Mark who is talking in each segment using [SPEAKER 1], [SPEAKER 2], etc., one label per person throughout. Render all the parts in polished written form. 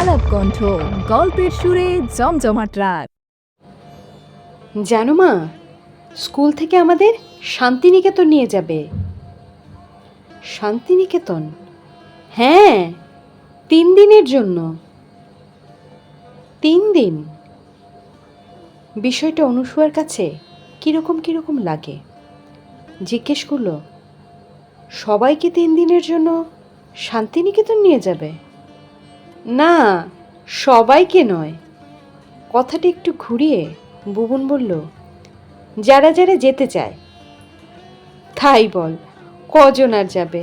[SPEAKER 1] আলাপ কণ্ঠ, গল্পের সুরে জমজমাট রাত।
[SPEAKER 2] জানো মা, স্কুল থেকে আমাদের শান্তিনিকেতন নিয়ে যাবে। শান্তিনিকেতন? হ্যাঁ, 3 দিনের জন্য। 3 দিন? বিষয়টা অনুসুয়ার কাছে কিরকম কিরকম লাগে। জিজ্ঞেস করলো, সবাইকে 3 দিনের জন্য শান্তিনিকেতন নিয়ে যাবে? না, সবাইকে নয়। কথাটা একটু ঘুরিয়ে বুবুন বলল, যারা যারা যেতে চায়। তাই বল, কজন আর যাবে?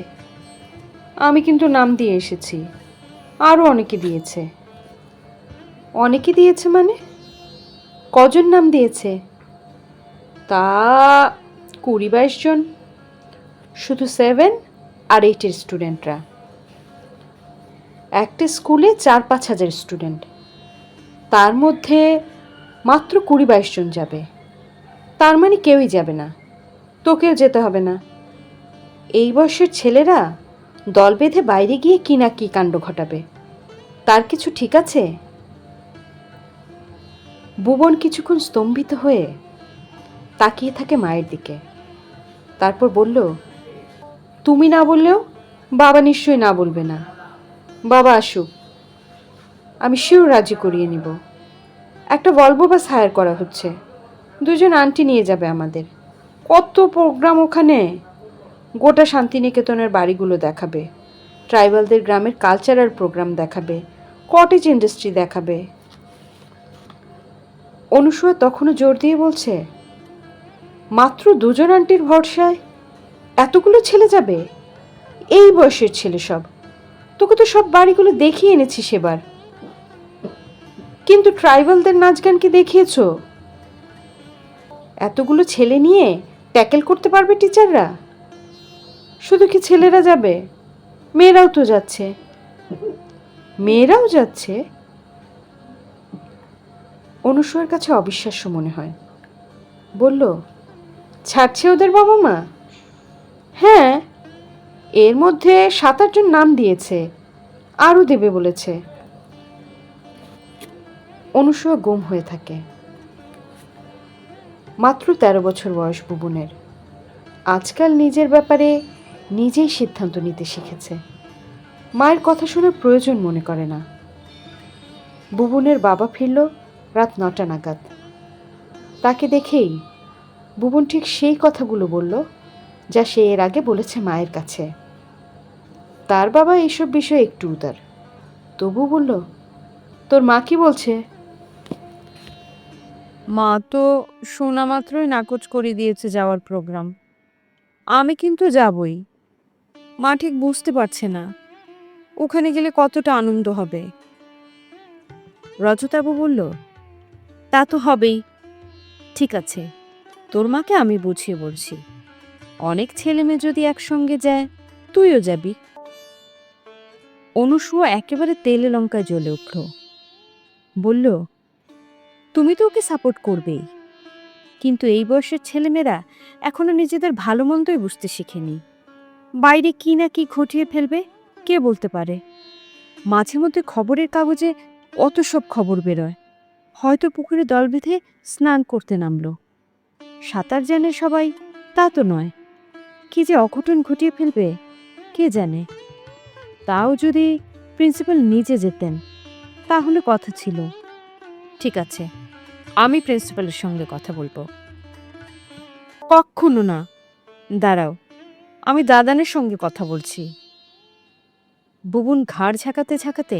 [SPEAKER 2] আমি কিন্তু নাম দিয়ে এসেছি, আরও অনেকে দিয়েছে। অনেকে দিয়েছে মানে? কজন নাম দিয়েছে? তা 20-22 জন। শুধু 7 আর 8-এর স্টুডেন্টরা। একটা স্কুলে 4-5 হাজার স্টুডেন্ট, তার মধ্যে মাত্র 20-22 জন যাবে। তার মানে কেউই যাবে না, তোকেও যেতে হবে না। এই বয়সের ছেলেরা দল বেঁধে বাইরে গিয়ে কি না কি কাণ্ড ঘটাবে, তার কিছু ঠিক আছে? ভুবন কিছুক্ষণ স্তম্ভিত হয়ে তাকিয়ে থাকে মায়ের দিকে, তারপর বলল, তুমি না বললেও বাবা নিশ্চয়ই না বলবে না। বাবা আসুক, আমি শিওর রাজি করিয়ে নিব। একটা ভলভো বাস হায়ার করা হচ্ছে, 2জন আন্টি নিয়ে যাবে আমাদের। কত প্রোগ্রাম ওখানে! গোটা শান্তিনিকেতনের বাড়িগুলো দেখাবে, ট্রাইবালদের গ্রামের কালচারাল প্রোগ্রাম দেখাবে, কটেজ ইন্ডাস্ট্রি দেখাবে। অনুসুয়া তখনও জোর দিয়ে বলছে, মাত্র 2জন আন্টির ভরসায় এতগুলো ছেলে যাবে? এই বয়সের ছেলে সব। তোকে তো সব বাড়িগুলো দেখিয়ে এনেছি সেবার, কিন্তু ট্রাইবালদের নাচ গান কি দেখিয়েছ? এতগুলো ছেলে নিয়ে ট্যাকেল করতে পারবে টিচাররা? শুধু কি ছেলেরা যাবে? মেয়েরাও তো যাচ্ছে। মেয়েরাও যাচ্ছে? অনুসুয়ার কাছে অবিশ্বাস্য মনে হয়। বলল, ছাড়ছে ওদের বাবা মা? হ্যাঁ, এর মধ্যে 7-8 জন নাম দিয়েছে, আরও দেবে বলেছে। অনুসুয়া গুম হয়ে থাকে। মাত্র 13 বছর বয়স বুবুনের। আজকাল নিজের ব্যাপারে নিজেই সিদ্ধান্ত নিতে শিখেছে, মায়ের কথা শোনার প্রয়োজন মনে করে না। বুবুনের বাবা ফিরল রাত 9টা নাগাদ। তাকে দেখেই বুবুন ঠিক সেই কথাগুলো বলল যা সে এর আগে বলেছে মায়ের কাছে। তার বাবা এইসব বিষয়ে একটু উদার, তবু বলল, তোর মা কি বলছে?
[SPEAKER 3] মা তো শোনা মাত্রই নাকচ করে দিয়েছে যাওয়ার প্রোগ্রাম। আমি কিন্তু যাবই। মা ঠিক বুঝতে পারছে না ওখানে গেলে কতটা আনন্দ হবে। রজতাবু বলল, তা তো হবেই। ঠিক আছে, তোর মাকে আমি বুঝিয়ে বলছি। অনেক ছেলে মেয়ে যদি একসঙ্গে যায়, তুইও যাবি। অনুসুয়া একেবারে তেলে লঙ্কায় জ্বলে উঠল। বলল, তুমি তো ওকে সাপোর্ট করবেই, কিন্তু এই বয়সের ছেলেমেয়েরা এখনো নিজেদের ভালো মন্দই বুঝতে শিখেনি। বাইরে কি না কি ঘটিয়ে ফেলবে কে বলতে পারে। মাঝে মধ্যে খবরের কাগজে অত সব খবর বেরোয়, হয়তো পুকুরে দল বেঁধে স্নান করতে নামলো। সাঁতার জানে সবাই তা তো নয়, কি যে অঘটন ঘটিয়ে ফেলবে কে জানে। তাও যদি প্রিন্সিপাল নিজে যেতেন তাহলে কথা ছিল। ঠিক আছে, আমি প্রিন্সিপালের সঙ্গে কথা বলবো। কক্ষনো না, দাঁড়াও, আমি দাদানের সঙ্গে কথা বলছি। বুবুন ঘাড় ঝাঁকাতে ঝাঁকাতে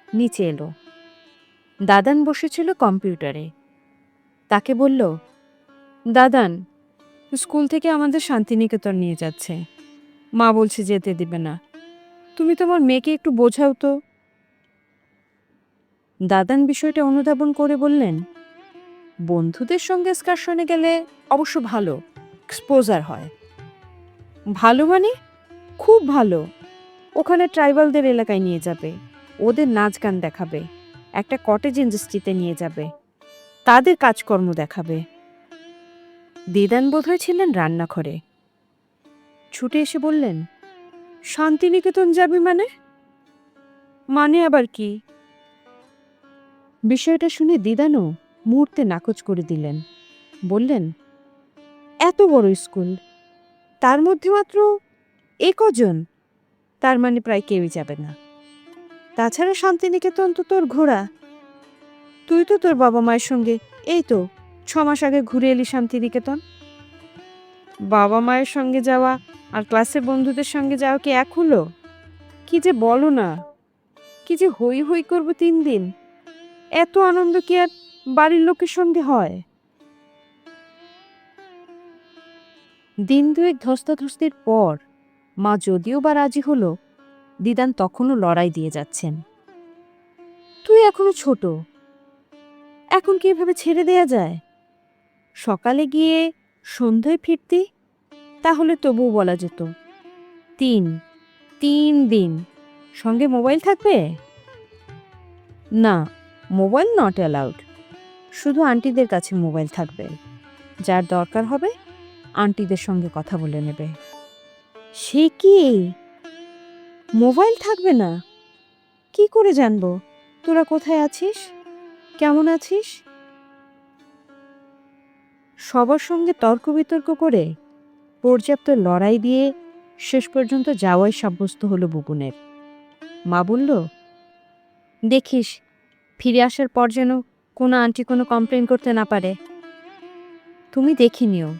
[SPEAKER 3] নিচে এলো। দাদান বসেছিল কম্পিউটারে। তাকে বলল, দাদান, স্কুল থেকে আমাদের শান্তিনিকেতন নিয়ে যাচ্ছে, মা বলছে যেতে দিবে না। তুমি তোমার মেয়েকে একটু বোঝাও তো। দাদান বিষয়টা অনুধাবন করে বললেন, বন্ধুদের সঙ্গে এক্সকারশনে গেলে অবশ্য ভালো এক্সপোজার হয়। ভালো মানে খুব ভালো। ওখানে ট্রাইবালদের এলাকায় নিয়ে যাবে, ওদের নাচ গান দেখাবে, একটা কটেজ ইন্ডাস্ট্রিতে নিয়ে যাবে, তাদের কাজকর্ম দেখাবে। দিদান বোধহয় ছিলেন রান্নাঘরে, ছুটে এসে বললেন, শান্তিনিকেতন যাবি মানে? মানে আবার কি? বিষয়টা শুনে দিদানও মুহূর্তে নাকচ করে দিলেন। বললেন, এত বড় স্কুল, তার মধ্যে মাত্র কজন, তার মানে প্রায় কেউই যাবে না। তাছাড়া শান্তিনিকেতন তো তোর ঘোরা, তুই তো তোর বাবা মায়ের সঙ্গে এই তো 6 মাস আগে ঘুরে এলি শান্তিনিকেতন। বাবা মায়ের সঙ্গে যাওয়া আর ক্লাসের বন্ধুদের সঙ্গে যাওয়া কি এক হলো? কি যে বলো না, কি যে হই হই করবো 3 দিন, এত আনন্দ কি আর বাড়ির লোকের সঙ্গে হয়? দিন দুয়েক ধস্তাধস্তির পর মা যদিও বা রাজি হলো, দিদান তখনও লড়াই দিয়ে যাচ্ছেন। তুই এখনো ছোট, এখন কি এভাবে ছেড়ে দেয়া যায়? সকালে গিয়ে সন্ধ্যায় ফিরতি, তাহলে তবুও বলা যেত। 3 দিন সঙ্গে মোবাইল থাকবে না, মোবাইল নট অ্যালাউড। শুধু আন্টিদের কাছে মোবাইল থাকবে, যার দরকার হবে আন্টিদের সঙ্গে কথা বলে নেবে। সে কি, মোবাইল থাকবে না? কি করে জানবো তোরা কোথায় আছিস, কেমন আছিস? সবার সঙ্গে তর্ক বিতর্ক করে পর্যাপ্ত লড়াই দিয়ে শেষ পর্যন্ত যাওয়াই সাব্যস্ত হলো বুবুনের। মা বলল, দেখিস ফিরে আসার পর যেন কোনো আন্টি কোনো কমপ্লেন করতে না পারে। তুমি দেখে নিও,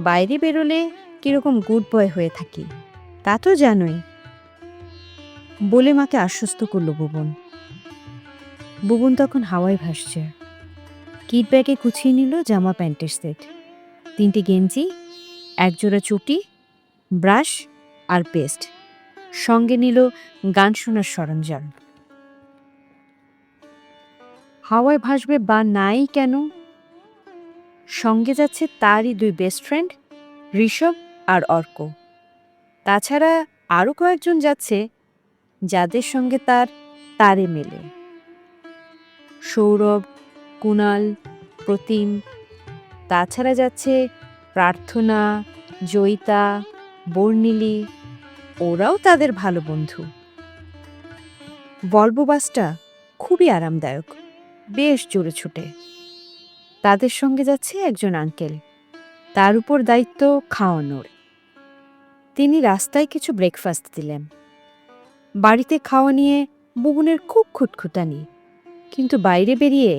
[SPEAKER 3] বাইরে বেরোলে কিরকম গুড বয় হয়ে থাকি, তা তো জানোই, বলে মাকে আশ্বস্ত করল বুবন। বুবন তখন হাওয়ায় ভাসছে। কিট ব্যাগে গুছিয়ে নিল জামা প্যান্টের সেট, 3টে গেঞ্জি, 1 জোড়া চুটি, ব্রাশ আর পেস্ট, সঙ্গে নিল গান শোনার সরঞ্জাম। হাওয়ায় ভাসবে বা নাই কেন, সঙ্গে যাচ্ছে তারই 2 বেস্ট ফ্রেন্ড ঋষভ আর অর্ক। তাছাড়া আরও কয়েকজন যাচ্ছে যাদের সঙ্গে তার তারে মেলে, সৌরভ, কুণাল, প্রতিম। তাছাড়া যাচ্ছে প্রার্থনা, জয়িতা, বর্ণিলী, ওরাও তাদের ভালো বন্ধু। ভলভো বাসটা খুবই আরামদায়ক, বেশ জোরে ছুটে। তাদের সঙ্গে যাচ্ছে একজন আঙ্কেল, তার উপর দায়িত্ব খাওয়ানোর। তিনি রাস্তায় কিছু ব্রেকফাস্ট দিলেন। বাড়িতে খাওয়া নিয়ে বুবুনের খুব খুঁতখুঁতানি, কিন্তু বাইরে বেরিয়ে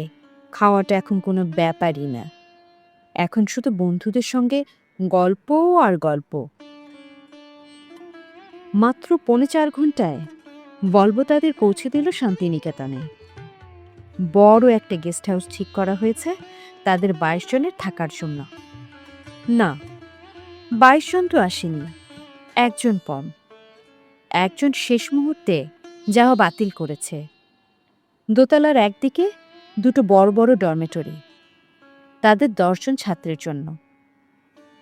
[SPEAKER 3] খাওয়াটা এখন কোনো ব্যাপারই না। এখন শুধু বন্ধুদের সঙ্গে গল্প আর গল্প। মাত্র 4.25 ঘন্টায় ভলভো তাদের পৌঁছে দিল শান্তিনিকেতনে। বড় একটা গেস্ট হাউস ঠিক করা হয়েছে তাদের 22 জনের থাকার জন্য। না, 22 জন তো আসেনি, একজন কম। একজন শেষ মুহূর্তে যাওয়া বাতিল করেছে। দোতলার একদিকে 2টো বড় বড় ডরমেটরি, তাদের 10 জন ছাত্রের জন্য,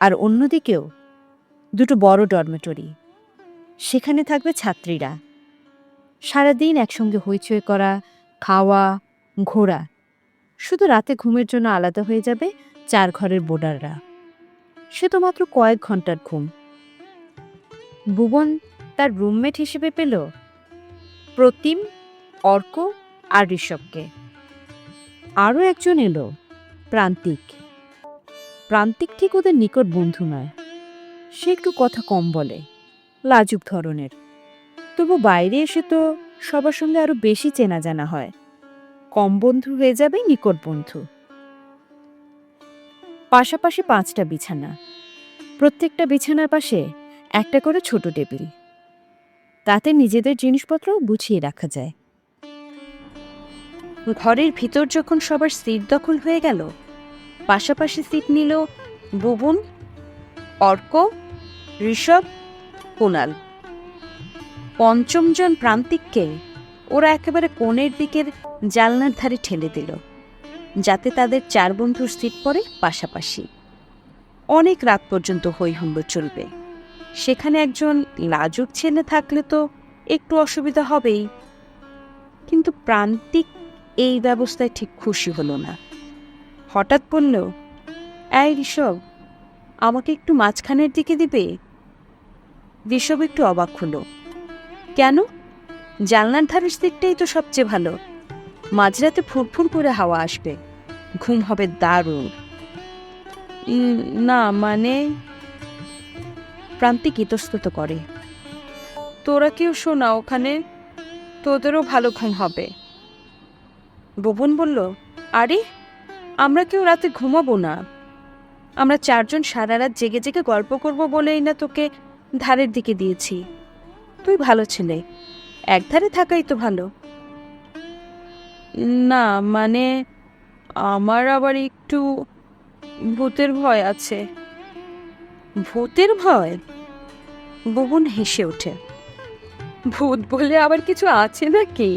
[SPEAKER 3] আর অন্যদিকেও 2টো বড় ডরমেটরি, সেখানে থাকবে ছাত্রীরা। সারাদিন একসঙ্গে হইচই করা, খাওয়া, ঘোরা। শুধু রাতে ঘুমের জন্য আলাদা হয়ে যাবে 4 ঘরের বোর্ডাররা। সে তো মাত্র কয়েক ঘন্টার ঘুম। ভুবন তার রুমমেট হিসেবে পেল প্রতিম, অর্ক আর ঋষভকে। আরও একজন এলো, প্রান্তিক। প্রান্তিক ঠিক ওদের নিকট বন্ধু নয়, সে একটু কথা কম বলে, লাজুক ধরনের। তবু বাইরে এসে তো সবার সঙ্গে আরো বেশি চেনা জানা হয়, কম বন্ধু হয়ে যাবে নিকট বন্ধু। পাশাপাশি 5টা বিছানা, প্রত্যেকটা বিছানার পাশে একটা করে ছোট টেবিল, তাতে নিজেদের জিনিসপত্র গুছিয়ে রাখা যায়।
[SPEAKER 4] ঘরের ভিতর যখন সবার সিট দখল হয়ে গেল, পাশাপাশি সিট নিল বুবুন, অর্ক, ঋষভ, কুণাল। 5ম জন প্রান্তিককে ওরা একেবারে কোণের দিকের জানলার ধারে ঠেলে দিল, যাতে তাদের 4 বন্ধুর সিট পড়ে পাশাপাশি। অনেক রাত পর্যন্ত হই হুল্লোড় চলবে। সেখানে একজন লাজুক ছেলে থাকলে তো একটু অসুবিধা হবেই, কিন্তু প্রান্তিক এই ব্যবস্থায় ঠিক খুশি হলো না। হঠাৎ বলল, এই ঋষভ, আমাকে একটু মাঝখানের দিকে দিবে? ঋষভ একটু অবাক হলো। কেন? জানলার ধারের সিটটাই তো সবচেয়ে ভালো। মাঝরাতে ফুরফুর করে হাওয়া আসবে, ঘুম হবে দারুণ। না মানে, প্রান্তিক ইতস্তত করে। তোরা কেউ শোনা ওখানে, তোদেরও ভালো ঘুম হবে। ভুবন বলল, আরে আমরা কেউ রাতে ঘুমাবো না, আমরা 4 জন সারা রাত জেগে জেগে গল্প করব বলেই না তোকে ধারের দিকে দিয়েছি। তুই ভালো ছেলে, একধারে থাকাই তো ভালো। না মানে, আমার আবার একটু ভূতের ভয় আছে। ভূতের ভয়? ভুবন হেসে ওঠে। ভূত বলে আবার কিছু আছে নাকি?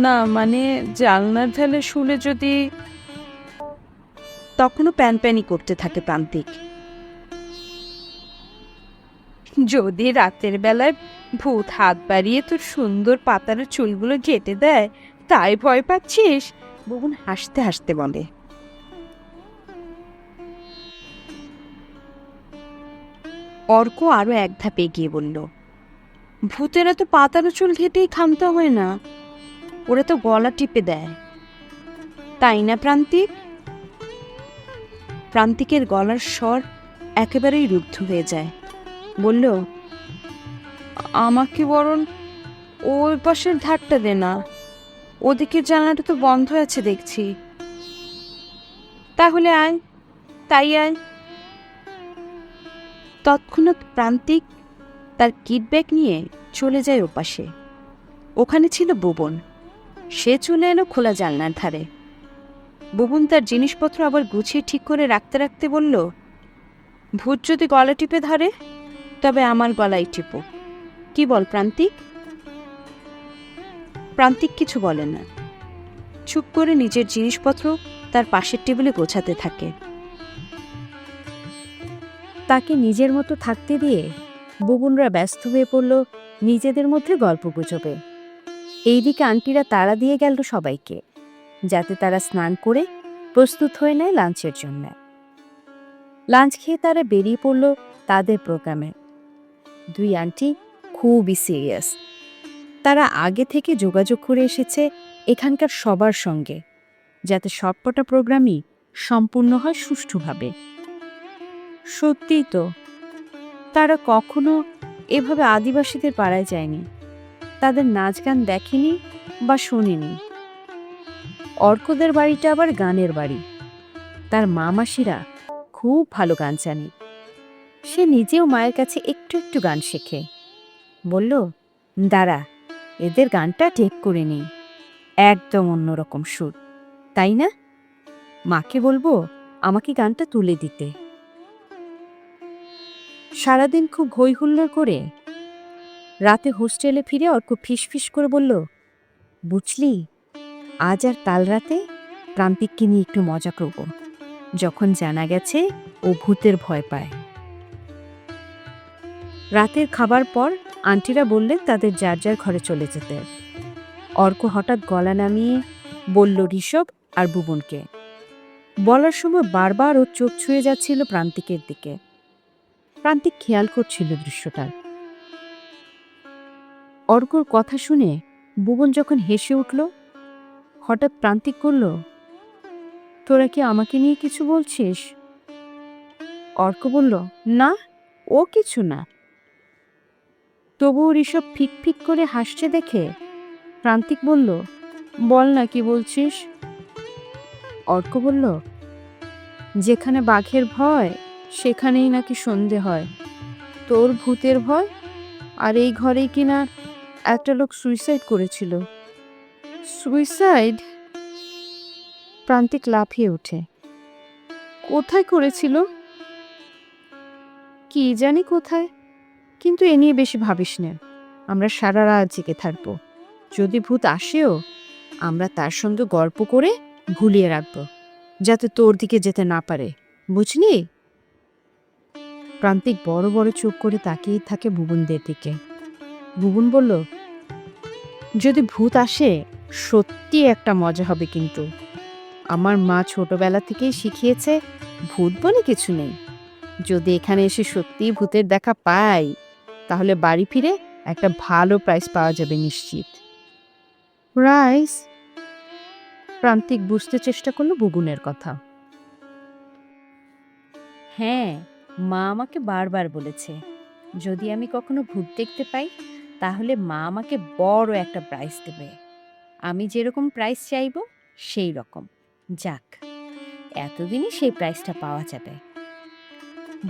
[SPEAKER 4] না মানে, জানলার ধারে শুলে যদি। তখনও প্যানপ্যানি করতে থাকে প্রান্তিক। যদি রাতের বেলায় ভূত হাত বাড়িয়ে তোর সুন্দর পাতার চুলগুলো কেটে দেয়, তাই ভয় পাচ্ছিস? ভুবন হাসতে হাসতে বলে। অর্ক আরো এক ধাপ এগিয়ে বলল, ভূতেরা তো পাতার চুল ঘেটেই ক্ষান্ত হয় না, ওরা তো গলা টিপে দেয়, তাই না প্রান্তিক? প্রান্তিকের গলার স্বর একেবারেই রুদ্ধ হয়ে যায়। বলল, আমাকে বরং ওই পাশের ধারটা দে না, ওদিকে জানলাটা তো বন্ধ আছে দেখছি। তাহলে আয়, তাই আয়। তৎক্ষণাৎ প্রান্তিক তার কিটব্যাগ নিয়ে চলে যায় ওপাশে। ওখানে ছিল ভুবন। সে চলে এলো খোলা জানলার ধারে। ভুবন তার জিনিসপত্র আবার গুছিয়ে ঠিক করে রাখতে রাখতে বলল, ভূত যদি গলা টিপে ধরে, তবে আমার গলায় টিপো। কি বল প্রান্তিক? প্রান্তিক কিছু বলে না, চুপ করে নিজের জিনিসপত্র তার পাশের টেবিলে গোছাতে থাকে।
[SPEAKER 3] তাকে নিজের মতো থাকতে দিয়ে বুবুনরা ব্যস্ত হয়ে পড়ল নিজেদের মধ্যে গল্প গুজবে। এইদিকে আন্টিরা তাড়া দিয়ে গেল সবাইকে, যাতে তারা স্নান করে প্রস্তুত হয়ে নেয় লাঞ্চের জন্য। লাঞ্চ খেয়ে তারা বেরিয়ে পড়ল তাদের প্রোগ্রামে। 2 আন্টি খুবই সিরিয়াস। তারা আগে থেকে যোগাযোগ করে এসেছে এখানকার সবার সঙ্গে, যাতে সবকটা প্রোগ্রামই সম্পূর্ণ হয় সুষ্ঠুভাবে। সত্যিই তো, তারা কখনো এভাবে আদিবাসীদের পাড়ায় যায়নি, তাদের নাচ গান দেখেনি বা শোনেনি। অর্কদের বাড়িটা আবার গানের বাড়ি। তার মা মাসিরা খুব ভালো গান জানে। সে নিজেও মায়ের কাছে একটু একটু গান শেখে। বলল, দাঁড়া, এদের গানটা টেক করে নিই, একদম অন্যরকম সুর, তাই না? মাকে বলবো আমাকে গানটা তুলে দিতে। সারাদিন খুব হই হুল্লোড় করে রাতে হোস্টেলে ফিরে অর্ক ফিসফিস করে বলল, বুঝলি, আজ আর কাল রাতে প্রান্তিককে নিয়ে একটু মজা করব, যখন জানা গেছে ও ভূতের ভয় পায়। রাতের খাবার পর আন্টিরা বললেন তাদের যার যার ঘরে চলে যেতে। অর্ক হঠাৎ গলা নামিয়ে বলল ঋষভ আর ভুবনকে। বলার সময় বারবার ওর চোখ ছুঁয়ে যাচ্ছিল প্রান্তিকের দিকে। প্রান্তিক খেয়াল করছিল দৃশ্যটা। অর্কর কথা শুনে ভুবন যখন হেসে উঠল, হঠাৎ প্রান্তিক করল, তোরা কি আমাকে নিয়ে কিছু বলছিস? অর্ক বলল, না, ও কিছু না। তবুও ঋষভ ফিক ফিক করে হাসছে দেখে প্রান্তিক বলল, বল না কি বলছিস? অর্ক বলল, যেখানে বাঘের ভয় সেখানেই নাকি সন্ধে হয়। তোর ভূতের ভয়, আর এই ঘরেই কিনা একটা লোক সুইসাইড করেছিল। সুইসাইড? প্রান্তিক লাফিয়ে ওঠে। কোথায় করেছিল? কি জানি কোথায়, কিন্তু এ নিয়ে বেশি ভাবিস না। আমরা সারা রাত জেগে থাকবো। যদি ভূত আসেও, আমরা তার সঙ্গে গল্প করে ভুলিয়ে রাখবো, যাতে তোর দিকে যেতে না পারে, বুঝলি? প্রান্তিক বড় বড় চোখ করে তাকিয়ে থাকে ভুবনদের দিকে। ভুবন বলল, যদি ভূত আসে সত্যি একটা মজা হবে, কিন্তু আমার মা ছোটবেলা থেকেই শিখিয়েছে ভূত বলে কিছু নেই। যদি এখানে এসে সত্যিই ভূতের দেখা পাই, তাহলে বাড়ি ফিরে একটা ভালো প্রাইজ পাওয়া যাবে নিশ্চিত। রাইস? প্রান্তিক বুঝতে চেষ্টা করলো বুবুনের কথা। হ্যাঁ, মা আমাকে বারবার বলেছে যদি আমি কখনো ভূত দেখতে পাই তাহলে মা আমাকে বড় একটা প্রাইজ দেবে। আমি যেরকম প্রাইজ চাইবো সেই রকম। যাক, এতদিনই সেই প্রাইজটা পাওয়া যাবে।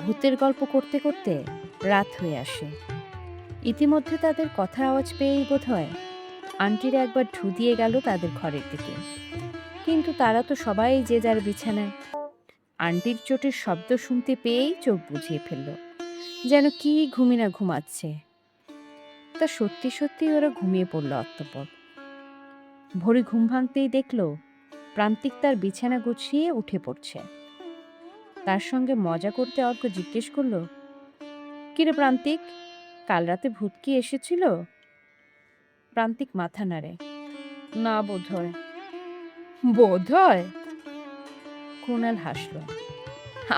[SPEAKER 3] ভূতের গল্প করতে করতে রাত হয়ে আসে। ইতিমধ্যে তাদের কথার আওয়াজ পেয়েই বোধহয় আন্টিরা একবার ঢু দিয়ে গেল তাদের ঘরের দিকে। কিন্তু তারা তো সবাই যে যার বিছানায়। আন্টির চোটের শব্দ শুনতে পেয়েই চোখ বুজিয়ে ফেলল, যেন কি ঘুমিনা ঘুমাচ্ছে। তা সত্যি সত্যি ওরা ঘুমিয়ে পড়ল অতঃপর। ভোরে ঘুম ভাঙতেই দেখল প্রান্তিক তার বিছানা গুছিয়ে উঠে পড়ছে। তার সঙ্গে মজা করতে অর্ক জিজ্ঞেস করল, কিরে প্রান্তিক, কাল রাতে ভূত কি এসেছিল? প্রান্তিক মাথা নাড়ে, না বোধহয়। বোধহয়? কুণাল হাসল,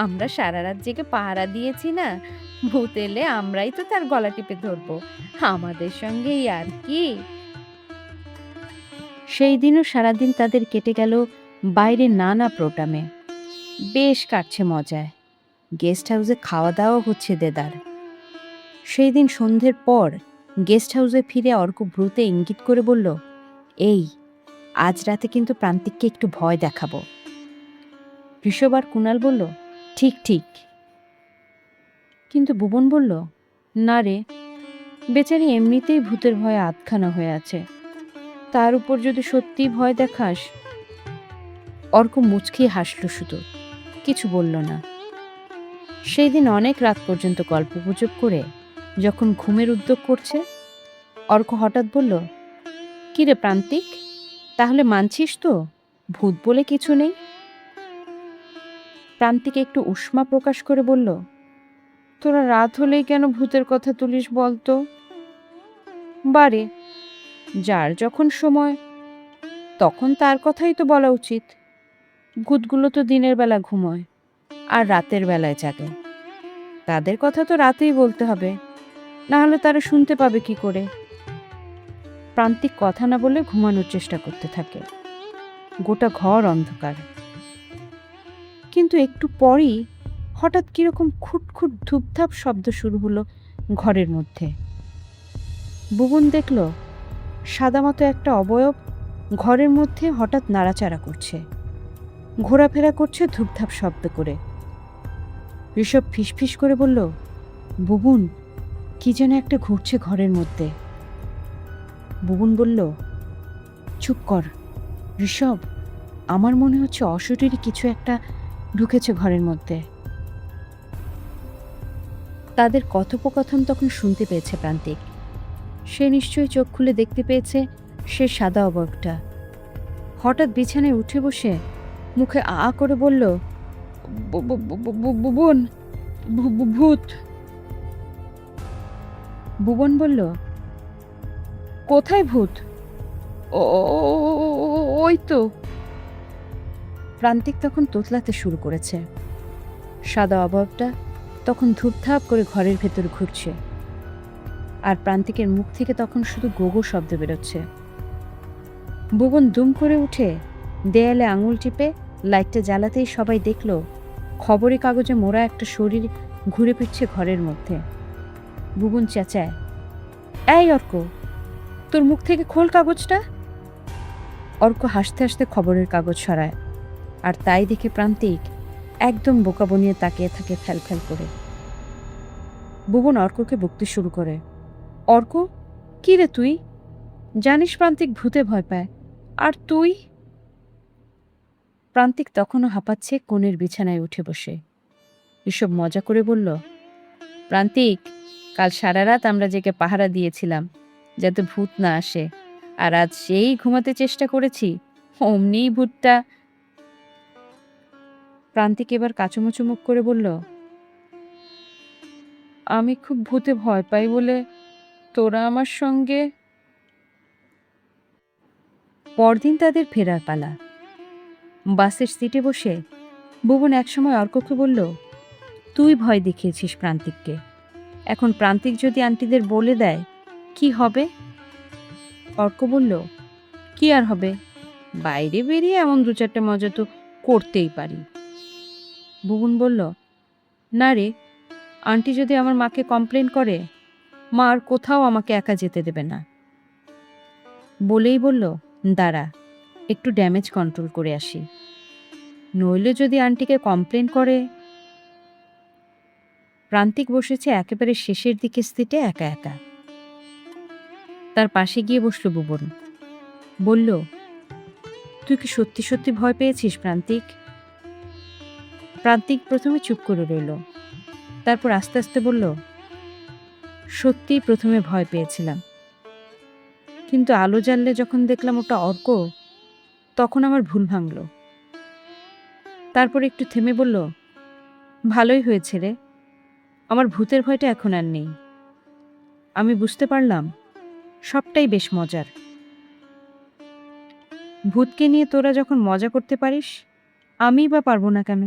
[SPEAKER 3] আমরা সারা রাত জেগে পাহারা দিয়েছি না, ভূত এলে আমরাই তো তার গলা টিপে ধরবো, আমাদের সঙ্গেই আর কি। সেই দিনও সারাদিন তাদের কেটে গেল বাইরে নানা প্রোগ্রামে। বেশ কাটছে মজায়। গেস্ট হাউসে খাওয়া দাওয়া হচ্ছে দেদার। সেই দিন সন্ধ্যের পর গেস্ট হাউসে ফিরে অর্ক ভ্রুতে ইঙ্গিত করে বলল, এই আজ রাতে কিন্তু প্রান্তিককে একটু ভয় দেখাবো। ঋষভ আর কুণাল বলল, ঠিক ঠিক। কিন্তু ভুবন বলল, না রে, বেচারি এমনিতেই ভূতের ভয়ে আধখানা হয়ে আছে, তার উপর যদি সত্যি ভয় দেখাস। অর্ক মুচকি হাসল, শুধু কিছু বলল না। সেই দিন অনেক রাত পর্যন্ত গল্পগুজব করে যখন ঘুমের উদ্যোগ করছে, অর্ক হঠাৎ বলল, কিরে প্রান্তিক, তাহলে মানছিস তো ভূত বলে কিছু নেই? প্রান্তিক একটু উষ্মা প্রকাশ করে বলল, তোরা রাত হলেই কেন ভূতের কথা তুলিস বলতো? বারে, যার যখন সময় তখন তার কথাই তো বলা উচিত। ভূতগুলো তো দিনের বেলা ঘুমোয় আর রাতের বেলায় জাগে, তাদের কথা তো রাতেই বলতে হবে, না হলে তারা শুনতে পাবে কি করে? প্রান্তিক কথা না বলে ঘুমানোর চেষ্টা করতে থাকে। গোটা ঘর অন্ধকার। কিন্তু একটু পরই হঠাৎ কিরকম খুটখুট ধূপধাপ শব্দ শুরু হলো ঘরের মধ্যে। বুবুন দেখল সাদামতো একটা অবয়ব ঘরের মধ্যে হঠাৎ নাড়াচাড়া করছে, ঘোরাফেরা করছে ধূপধাপ শব্দ করে। ঋষভ ফিসফিস করে বলল, বুবুন, কি যেন একটা ঘুরছে ঘরের মধ্যে। বুবুন বলল, চুপ কর ঋষভ, আমার মনে হচ্ছে অশরীরী কিছু একটা ঢুকেছে ঘরের মধ্যে। তাদের কথোপকথন তখন শুনতে পেয়েছে প্রান্তিক। সে নিশ্চয়ই চোখ খুলে দেখতে পেয়েছে সে সাদা অবয়বটা। হঠাৎ বিছানায় উঠে বসে মুখে আ করে বলল, বুবন, ভূত। ভুবন বলল, কোথায় ভূত? ওই তো। প্রান্তিক তখন তোতলাতে শুরু করেছে। সাদা অবয়বটা তখন ধূপধাপ করে ঘরের ভেতর ঘুরছে, আর প্রান্তিকের মুখ থেকে তখন শুধু গোগো শব্দ বেরোচ্ছে। ভুবন দুম করে উঠে দেয়ালে আঙুল টিপে লাইটটা জ্বালাতেই সবাই দেখল খবরের কাগজে মোড়া একটা শরীর ঘুরে ফিরছে ঘরের মধ্যে। ভুবন চেঁচায়, এই অর্ক, তোর মুখ থেকে খোল কাগজটা। অর্ক হাসতে হাসতে খবরের কাগজ সরায়, আর তাই দেখে প্রান্তিক একদম বোকা বনিয়ে তাকিয়ে থাকে ফ্যাল ফ্যাল করে। ভুবন অর্ককে বকতে শুরু করে, অর্ক, কি রে তুই? জানিস প্রান্তিক ভূতে ভয় পায়, আর তুই? প্রান্তিক তখনও হাঁপাচ্ছে কোণের বিছানায় উঠে বসে। এসব মজা করে বলল, প্রান্তিক, কাল সারা রাত আমরা জেগে পাহারা দিয়েছিলাম যাতে ভূত না আসে, আর আজ সেই ঘুমাতে চেষ্টা করেছি, অমনিই ভূতটা। প্রান্তিক এবার কাচুমুচু মুখ করে বলল, আমি খুব ভূতে ভয় পাই বলে তোরা আমার সঙ্গে। পরদিন তাদের ফেরার পালা। বাসের সিটে বসে ভুবন একসময় অর্ককে বলল, তুই ভয় দেখিয়েছিস প্রান্তিককে, এখন প্রান্তিক যদি আন্টিদের বলে দেয় কি হবে? অর্ক বলল, কি আর হবে, বাইরে বেরিয়ে এমন 2-4টে মজা তো করতেই পারি। বুবুন বলল, না রে, আন্টি যদি আমার মাকে কমপ্লেন করে, মা আর কোথাও আমাকে একা যেতে দেবে না। বলেই বলল, দাঁড়া, একটু ড্যামেজ কন্ট্রোল করে আসি, নইলে যদি আন্টিকে কমপ্লেন করে। প্রান্তিক বসেছে একেবারে শেষের দিকে সিটে একা একা। তার পাশে গিয়ে বসল বুবন। বলল, তুই কি সত্যি সত্যি ভয় পেয়েছিস প্রান্তিক? প্রান্তিক প্রথমে চুপ করে রইল, তারপর আস্তে আস্তে বলল, সত্যিই প্রথমে ভয় পেয়েছিলাম, কিন্তু আলো জ্বাললে যখন দেখলাম ওটা অর্ক, তখন আমার ভুল ভাঙল। তারপর একটু থেমে বলল, ভালোই হয়েছে রে, আমার ভূতের ভয়টা এখন আর নেই। আমি বুঝতে পারলাম সবটাই বেশ মজার। ভূতকে নিয়ে তোরা যখন মজা করতে পারিস, আমিই বা পারবো না কেন?